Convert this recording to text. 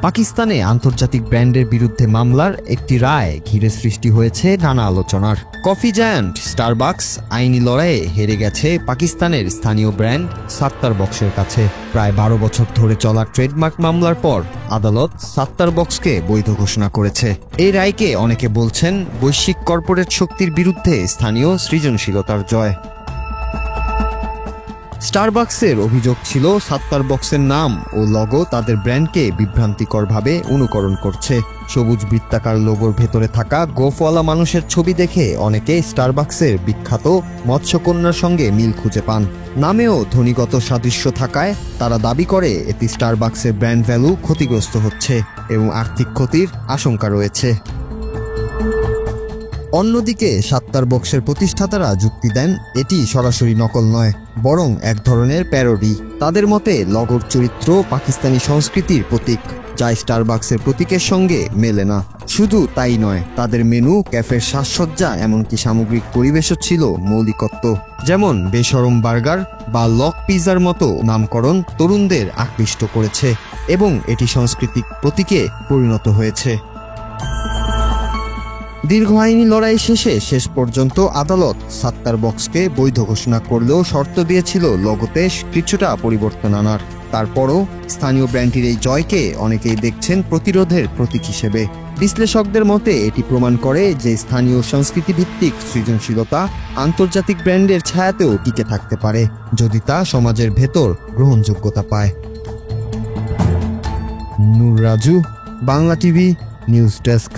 পাকিস্তানে আন্তর্জাতিক ব্র্যান্ডের বিরুদ্ধে মামলার একটি রায় ঘিরে সৃষ্টি হয়েছে নানা আলোচনার। কফি জায়ান্ট স্টারবাকস আইনি লড়াইয়ে হেরে গেছে পাকিস্তানের স্থানীয় ব্র্যান্ড সাত্তারবক্সের কাছে। প্রায় 12 বছর ধরে চলা ট্রেডমার্ক মামলার পর আদালত সাত্তারবক্সকে বৈধ ঘোষণা করেছে। এই রায়কে অনেকে বলছেন বৈশ্বিক কর্পোরেট শক্তির বিরুদ্ধে স্থানীয় সৃজনশীলতার জয়। স্টারবাকসের অভিযোগ ছিল সাত্তারবক্সের নাম ও লোগো তাদের ব্র্যান্ডকে বিভ্রান্তিকরভাবে অনুকরণ করছে। সবুজ বৃত্তাকার লোগোর ভেতরে থাকা গোফওয়ালা মানুষের ছবি দেখে অনেকে স্টারবাকসের বিখ্যাত মৎস্যকন্যার সঙ্গে মিল খুঁজে পান। নামেও ধ্বনিগত সাদৃশ্য থাকায় তারা দাবি করে এতে স্টারবাকসের ব্র্যান্ড ভ্যালু ক্ষতিগ্রস্ত হচ্ছে এবং আর্থিক ক্ষতির আশঙ্কা রয়েছে। অন্যদিকে সাত্তারবক্সের প্রতিষ্ঠাতারা যুক্তি দেন এটি সরাসরি নকল নয়, বরং এক ধরনের প্যারোডি। তাদের মতে লগোর চরিত্র পাকিস্তানি সংস্কৃতির প্রতীক, যা স্টারবাকসের প্রতীকের সঙ্গে মেলে না। শুধু তাই নয়, তাদের মেনু, ক্যাফের সাজসজ্জা, এমনকি সামগ্রিক পরিবেশও ছিল মৌলিকত্ব। যেমন বেশরম বার্গার বা লক পিজার মতো নামকরণ তরুণদের আকৃষ্ট করেছে এবং এটি সাংস্কৃতিক প্রতীকে পরিণত হয়েছে। দীর্ঘ আইনি লড়াই শেষ পর্যন্ত আদালত সাত্তারবক্সকে বৈধ ঘোষণা করলেও শর্ত দিয়েছিল লোগোতে কিছুটা পরিবর্তন আনার। তারপরও স্থানীয় ব্র্যান্ডটির এই জয়কে অনেকেই দেখছেন প্রতিরোধের প্রতীক হিসেবে। বিশ্লেষকদের মতে এটি প্রমাণ করে যে স্থানীয় সংস্কৃতিভিত্তিক সৃজনশীলতা আন্তর্জাতিক ব্র্যান্ডের ছায়াতেও টিকে থাকতে পারে, যদি তা সমাজের ভেতর গ্রহণযোগ্যতা পায়। Nur Raju, Bangla TV news desk.